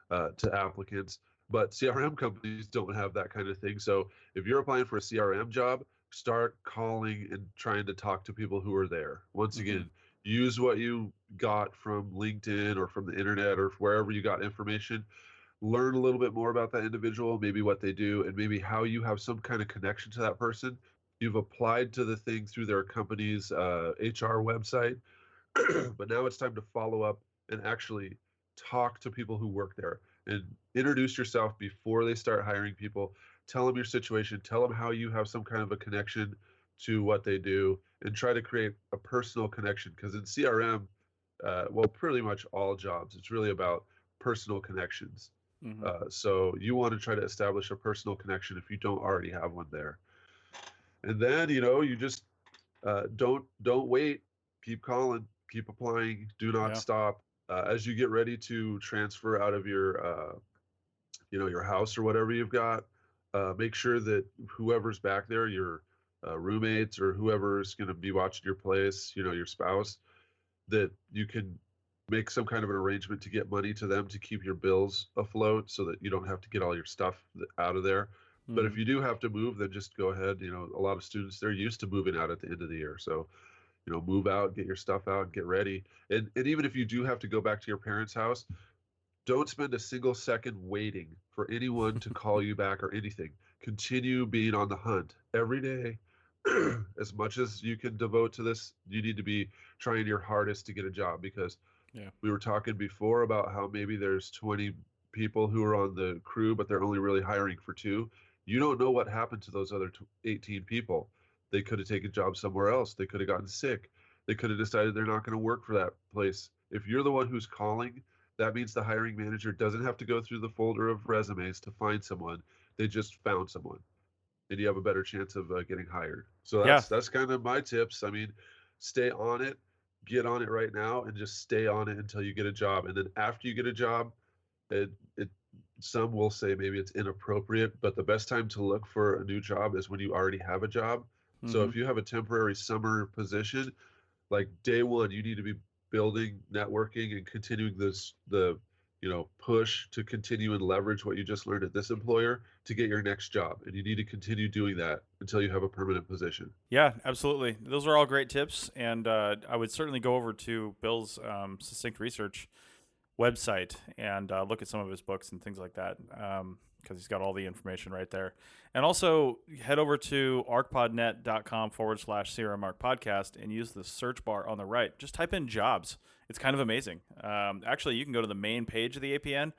to applicants. But CRM companies don't have that kind of thing. So if you're applying for a CRM job, start calling and trying to talk to people who are there. Once again, use what you got from LinkedIn or from the internet or wherever you got information. Learn a little bit more about that individual, maybe what they do, and maybe how you have some kind of connection to that person. You've applied to the thing through their company's HR website, but now it's time to follow up and actually talk to people who work there and introduce yourself before they start hiring people. Tell them your situation, tell them how you have some kind of a connection to what they do, and try to create a personal connection. Because in CRM, well, pretty much all jobs, it's really about personal connections. So you want to try to establish a personal connection if you don't already have one there. And then, you just don't wait. Keep calling, keep applying, do not stop. As you get ready to transfer out of your your house or whatever you've got, make sure that whoever's back there, your roommates or whoever's going to be watching your place, your spouse, that you can make some kind of an arrangement to get money to them to keep your bills afloat, so that you don't have to get all your stuff out of there. But if you do have to move, then just go ahead. A lot of students, they're used to moving out at the end of the year. So, move out, get your stuff out, get ready. And even if you do have to go back to your parents' house, don't spend a single second waiting for anyone to call you back or anything. Continue being on the hunt every day. As much as you can devote to this, you need to be trying your hardest to get a job, because we were talking before about how maybe there's 20 people who are on the crew, but they're only really hiring for 2. You don't know what happened to those other 18 people. They could have taken jobs somewhere else. They could have gotten sick. They could have decided they're not going to work for that place. If you're the one who's calling, that means the hiring manager doesn't have to go through the folder of resumes to find someone. They just found someone, and you have a better chance of getting hired. So that's kind of my tips. I mean, stay on it, get on it right now, and just stay on it until you get a job. And then after you get a job, it some will say maybe it's inappropriate, but the best time to look for a new job is when you already have a job. So if you have a temporary summer position, like day one, you need to be building networking and continuing the push to continue and leverage what you just learned at this employer to get your next job. And you need to continue doing that until you have a permanent position. Yeah, absolutely. Those are all great tips. And I would certainly go over to Bill's Succinct Research website and look at some of his books and things like that, because he's got all the information right there. And also head over to arcpodnet.com/CRM Podcast and use the search bar on the right. Just type in jobs. It's kind of amazing. Actually, you can go to the main page of the APN,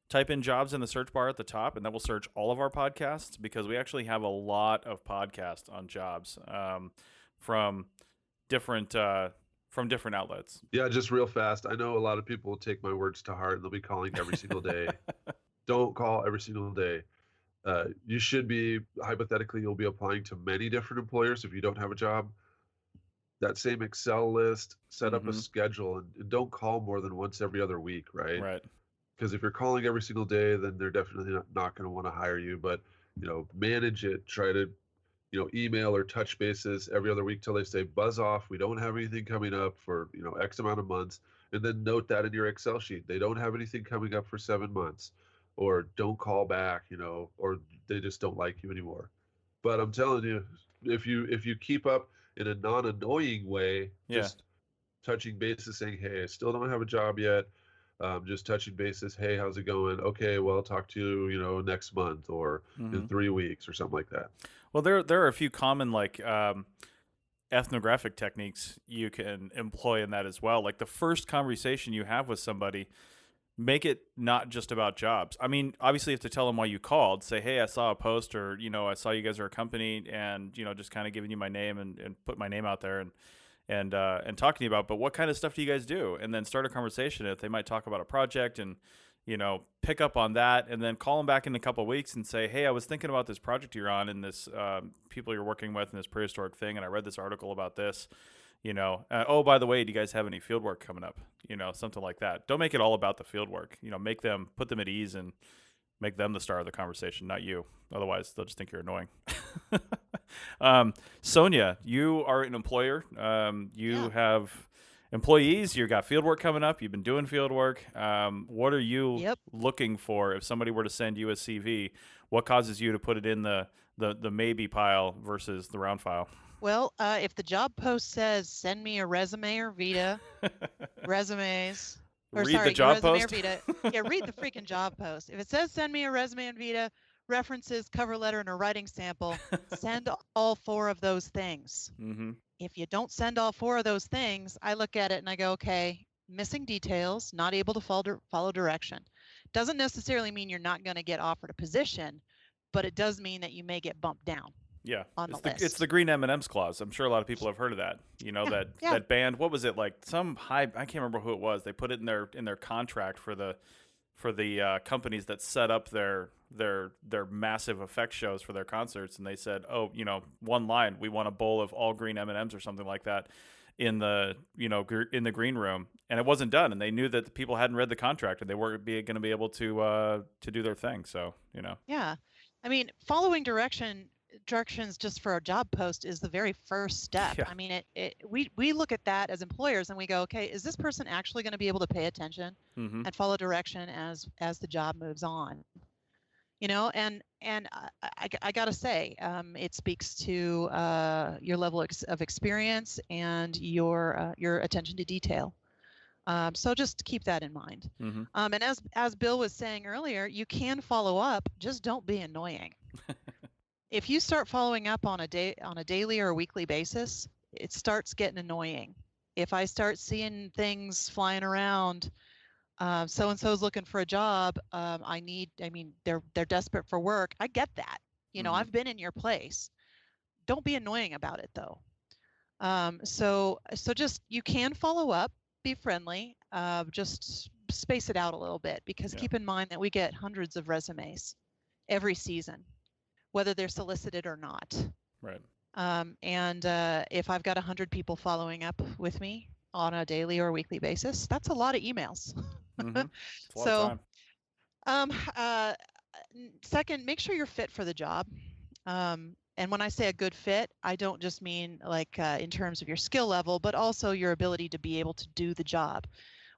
type in jobs in the search bar at the top, and that will search all of our podcasts, because we actually have a lot of podcasts on jobs from different outlets. Yeah, just real fast. I know a lot of people will take my words to heart and they'll be calling every single day. Don't call every single day. You should be, hypothetically, you'll be applying to many different employers if you don't have a job. That same Excel list, set up a schedule, and don't call more than once every other week, right? Right. Because if you're calling every single day, then they're definitely not going to want to hire you. But, manage it. Try to, email or touch bases every other week till they say, buzz off. We don't have anything coming up for, X amount of months. And then note that in your Excel sheet. They don't have anything coming up for 7 months, or don't call back, or they just don't like you anymore. But I'm telling you, if you keep up in a non-annoying way, just touching bases, saying, hey, I still don't have a job yet. Just touching bases. Hey, how's it going? Okay, well, I'll talk to you, next month or in 3 weeks or something like that. Well, there are a few common ethnographic techniques you can employ in that as well. Like the first conversation you have with somebody, make it not just about jobs. I mean, obviously you have to tell them why you called. Say, hey, I saw a post, or, I saw you guys are a company, and, just kind of giving you my name and put my name out there and talking to you about, but what kind of stuff do you guys do? And then start a conversation. If they might talk about a project, and, pick up on that, and then call them back in a couple of weeks and say, hey, I was thinking about this project you're on and this people you're working with and this prehistoric thing, and I read this article about this. Oh, by the way, do you guys have any field work coming up? Something like that. Don't make it all about the field work. Put them at ease and make them the star of the conversation, not you. Otherwise, they'll just think you're annoying. Sonia, you are an employer. You have employees. You got field work coming up. You've been doing field work. What are you looking for if somebody were to send you a CV? What causes you to put it in the maybe pile versus the round file? Well, if the job post says send me a resume or Vita, resumes, or read sorry, the job resume post. or Vita, yeah, read the freaking job post. If it says send me a resume and Vita, references, cover letter, and a writing sample, send all 4 of those things. If you don't send all 4 of those things, I look at it and I go, okay, missing details, not able to follow direction. Doesn't necessarily mean you're not going to get offered a position, but it does mean that you may get bumped down. Yeah, on the list. It's the green M&M's clause. I'm sure a lot of people have heard of that. That band. What was it, like some high? I can't remember who it was. They put it in their contract for the companies that set up their massive effect shows for their concerts, and they said, oh, one line, we want a bowl of all green M&Ms or something like that in the in the green room, and it wasn't done, and they knew that the people hadn't read the contract and they weren't going to be able to do their thing. So yeah, I mean, following directions just for a job post is the very first step. I mean, we look at that as employers and we go, okay, is this person actually going to be able to pay attention and follow direction as the job moves on? And I gotta say, it speaks to your level of experience and your attention to detail. So just keep that in mind. And as Bill was saying earlier, you can follow up, just don't be annoying. If you start following up on a daily or a weekly basis, it starts getting annoying. If I start seeing things flying around, so and so's looking for a job, they're desperate for work. I get that. I've been in your place. Don't be annoying about it though. So just, you can follow up, be friendly, just space it out a little bit, because keep in mind that we get hundreds of resumes every season, whether they're solicited or not. Right. And if I've got 100 people following up with me on a daily or weekly basis, that's a lot of emails. It's a lot of time. Second, make sure you're fit for the job. And when I say a good fit, I don't just mean like in terms of your skill level, but also your ability to be able to do the job.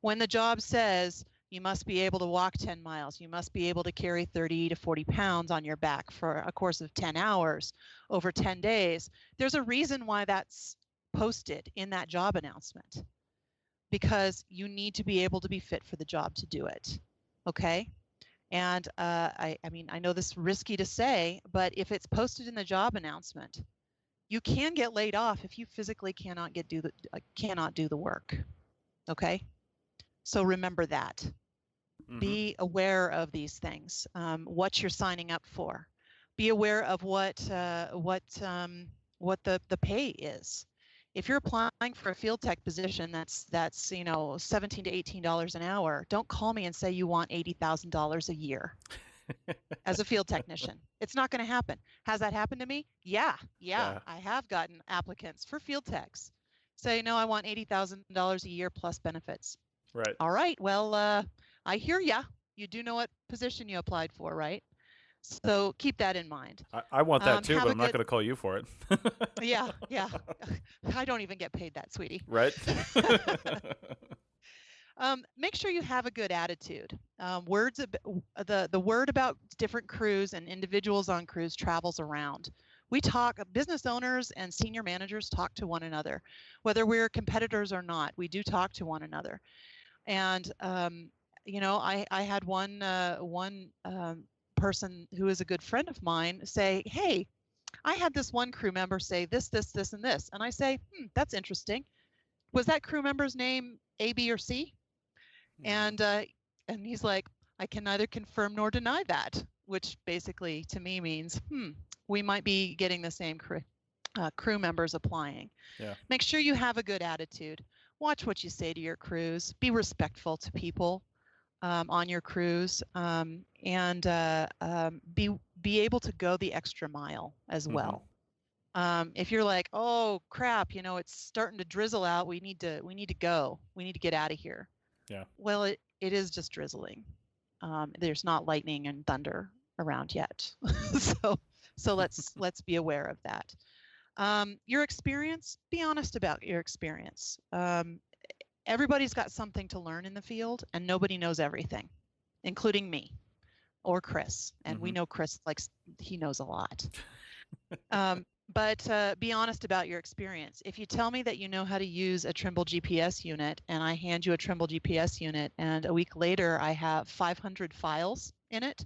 When the job says you must be able to walk 10 miles, you must be able to carry 30 to 40 pounds on your back for a course of 10 hours over 10 days, there's a reason why that's posted in that job announcement, because you need to be able to be fit for the job to do it. Okay? And I know this is risky to say, but if it's posted in the job announcement, you can get laid off if you physically cannot do the work. Okay? So remember that. Be aware of these things, what you're signing up for. Be aware of what the pay is. If you're applying for a field tech position that's $17 to $18 an hour, don't call me and say you want $80,000 a year as a field technician. It's not going to happen. Has that happened to me? Yeah. I have gotten applicants for field techs. Say, no, I want $80,000 a year plus benefits. Right. All right. Well, I hear ya. You do know what position you applied for, right? So keep that in mind. I want that too, but I'm not going to call you for it. Yeah. I don't even get paid that, sweetie. Right. Make sure you have a good attitude. The word about different crews and individuals on crews travels around. We talk, business owners and senior managers talk to one another, whether we're competitors or not. We do talk to one another. And I had one person who is a good friend of mine say, "Hey, I had this one crew member say this, and this," and I say, "That's interesting. Was that crew member's name A, B, or C?" And he's like, "I can neither confirm nor deny that," which basically to me means, we might be getting the same crew members applying. Yeah. Make sure you have a good attitude. Watch what you say to your crews. Be respectful to people on your crews, and be able to go the extra mile as well. If you're like, "Oh crap, it's starting to drizzle out. We need to go. We need to get out of here." Yeah. Well, it is just drizzling. There's not lightning and thunder around yet. so let's be aware of that. Your experience, be honest about your experience. Everybody's got something to learn in the field, and nobody knows everything, including me or Chris. And we know Chris he knows a lot. But be honest about your experience. If you tell me that you know how to use a Trimble GPS unit, and I hand you a Trimble GPS unit, and a week later I have 500 files in it,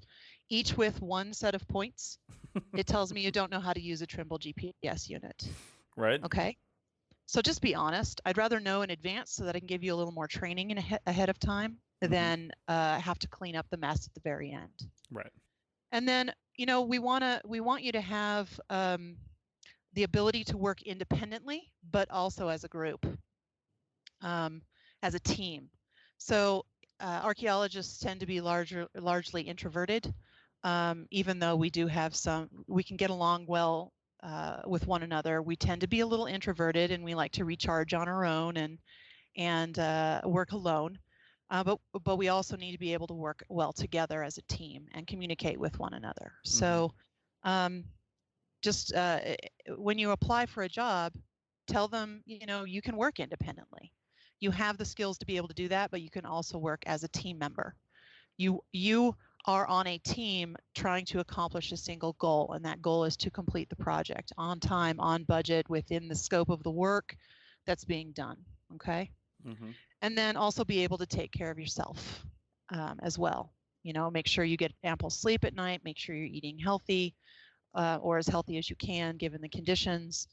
each with one set of points, it tells me you don't know how to use a Trimble GPS unit. Right. Okay. So just be honest. I'd rather know in advance so that I can give you a little more training ahead of time than have to clean up the mess at the very end. Right. And then, we want you to have the ability to work independently, but also as a group, as a team. So archaeologists tend to be largely introverted, even though we do have we can get along well with one another. We tend to be a little introverted, and we like to recharge on our own and work alone. But we also need to be able to work well together as a team and communicate with one another. So just when you apply for a job, tell them, you can work independently. You have the skills to be able to do that, but you can also work as a team member. You are on a team trying to accomplish a single goal, and that goal is to complete the project on time, on budget, within the scope of the work that's being done. Okay. And then also be able to take care of yourself as well. Make sure you get ample sleep at night, make sure you're eating healthy, or as healthy as you can given the conditions.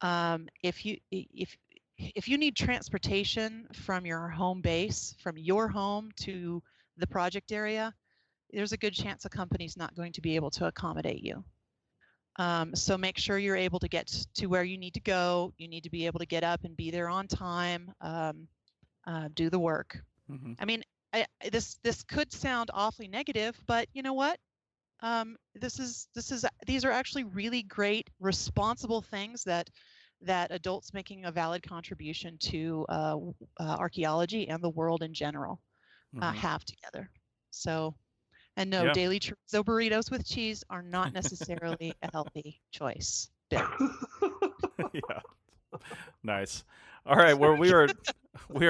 If you need transportation from your home base, from your home to the project area, there's a good chance a company's not going to be able to accommodate you. So make sure you're able to get to where you need to go. You need to be able to get up and be there on time, do the work. I mean, this could sound awfully negative, but you know what? These are actually really great, responsible things that adults making a valid contribution to archaeology and the world in general have together. So, and no, daily chorizo burritos with cheese are not necessarily a healthy choice. Yeah. Nice. All right. Well, we are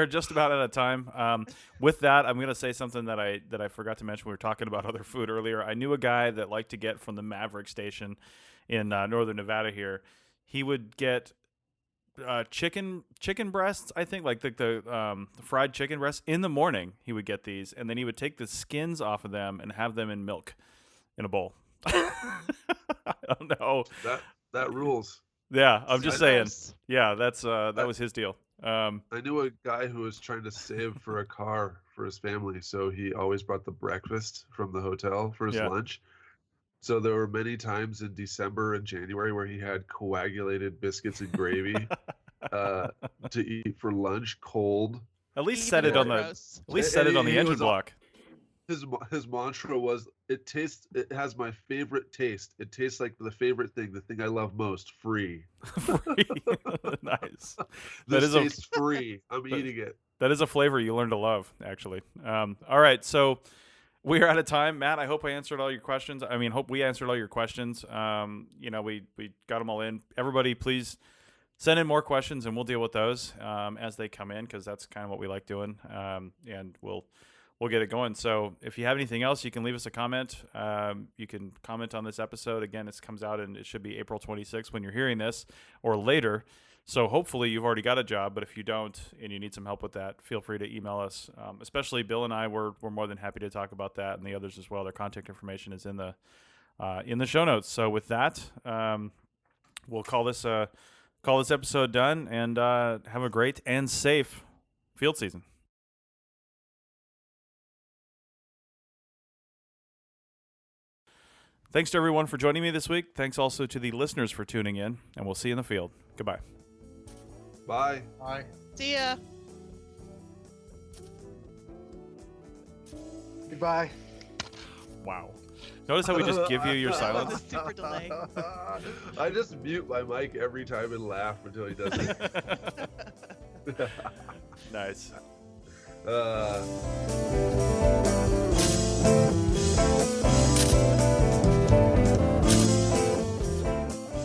just about out of time. With that, I'm going to say something that I forgot to mention. We were talking about other food earlier. I knew a guy that liked to get from the Maverick Station in northern Nevada here. He would get chicken breasts, I think, like the fried chicken breasts in the morning. He would get these, and then he would take the skins off of them and have them in milk in a bowl. I don't know. That rules. Yeah, I'm just saying. Yeah, that was his deal. I knew a guy who was trying to save for a car for his family, so he always brought the breakfast from the hotel for his lunch. So there were many times in December and January where he had coagulated biscuits and gravy to eat for lunch, cold. At least set it on the engine block. His mantra was, it has my favorite taste. It tastes like the favorite thing, the thing I love most, free. Free. Nice. This tastes free. I'm eating it. That is a flavor you learn to love, actually. All right, so we are out of time. Matt, I hope I answered all your questions. I mean, hope we answered all your questions. We got them all in. Everybody, please send in more questions, and we'll deal with those as they come in, because that's kind of what we like doing, and we'll get it going. So if you have anything else, you can leave us a comment. You can comment on this episode. Again, it comes out, and it should be April 26th when you're hearing this, or later. So hopefully you've already got a job, but if you don't and you need some help with that, feel free to email us. Especially Bill and I, we're more than happy to talk about that, and the others as well. Their contact information is in the show notes. So with that, we'll call this episode done, and have a great and safe field season. Thanks to everyone for joining me this week. Thanks also to the listeners for tuning in, and we'll see you in the field. Goodbye. Bye. Bye. See ya. Goodbye. Wow. Notice how we just give you your silence? That was a super delay. I just mute my mic every time and laugh until he does it. Nice.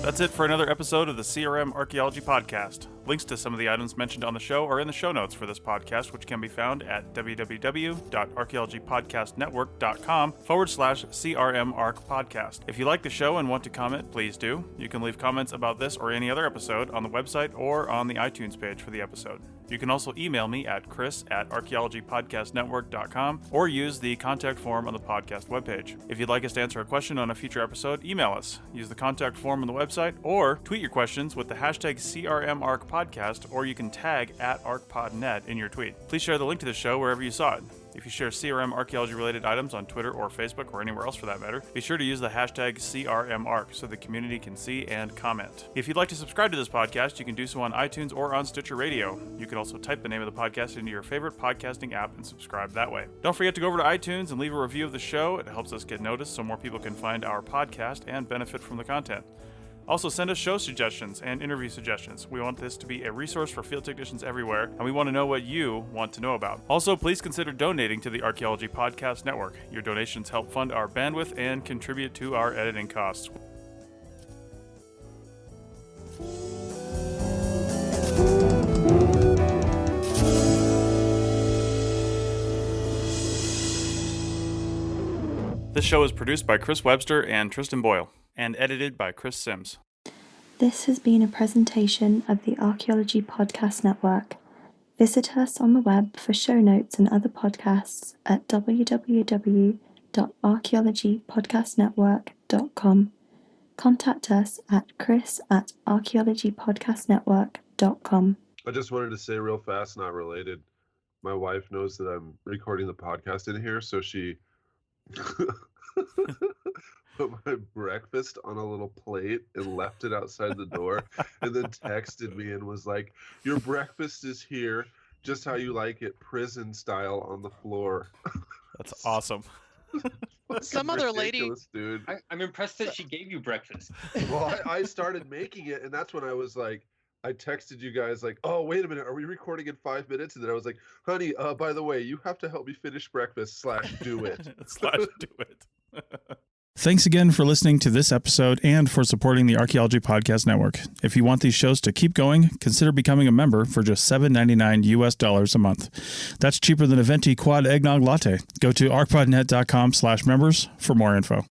That's it for another episode of the CRM Archaeology Podcast. Links to some of the items mentioned on the show are in the show notes for this podcast, which can be found at www.archaeologypodcastnetwork.com/CRM Arc Podcast. If you like the show and want to comment, please do. You can leave comments about this or any other episode on the website or on the iTunes page for the episode. You can also email me at chris@archaeologypodcastnetwork.com or use the contact form on the podcast webpage. If you'd like us to answer a question on a future episode, email us. Use the contact form on the website or tweet your questions with the hashtag CRMArcPodcast, or you can tag @ArcPodNet in your tweet. Please share the link to the show wherever you saw it. If you share CRM archaeology related items on Twitter or Facebook or anywhere else for that matter, be sure to use the hashtag CRMArc so the community can see and comment. If you'd like to subscribe to this podcast, you can do so on iTunes or on Stitcher Radio. You can also type the name of the podcast into your favorite podcasting app and subscribe that way. Don't forget to go over to iTunes and leave a review of the show. It helps us get noticed so more people can find our podcast and benefit from the content. Also, send us show suggestions and interview suggestions. We want this to be a resource for field technicians everywhere, and we want to know what you want to know about. Also, please consider donating to the Archaeology Podcast Network. Your donations help fund our bandwidth and contribute to our editing costs. This show is produced by Chris Webster and Tristan Boyle, and edited by Chris Sims. This has been a presentation of the Archaeology Podcast Network. Visit us on the web for show notes and other podcasts at www.archaeologypodcastnetwork.com. Contact us at chris@archaeologypodcastnetwork.com. I just wanted to say real fast, not related. My wife knows that I'm recording the podcast in here, so she put my breakfast on a little plate and left it outside the door, and then texted me and was like, "Your breakfast is here, just how you like it, prison style on the floor." That's awesome. Some other lady. Dude. I'm impressed that she gave you breakfast. Well, I started making it, and that's when I was like, I texted you guys like, "Oh, wait a minute, are we recording in 5 minutes?" And then I was like, "Honey, by the way, you have to help me finish breakfast / do it." /do it. Thanks again for listening to this episode and for supporting the Archaeology Podcast Network. If you want these shows to keep going, consider becoming a member for just $7.99 US a month. That's cheaper than a venti quad eggnog latte. Go to arcpodnet.com/members for more info.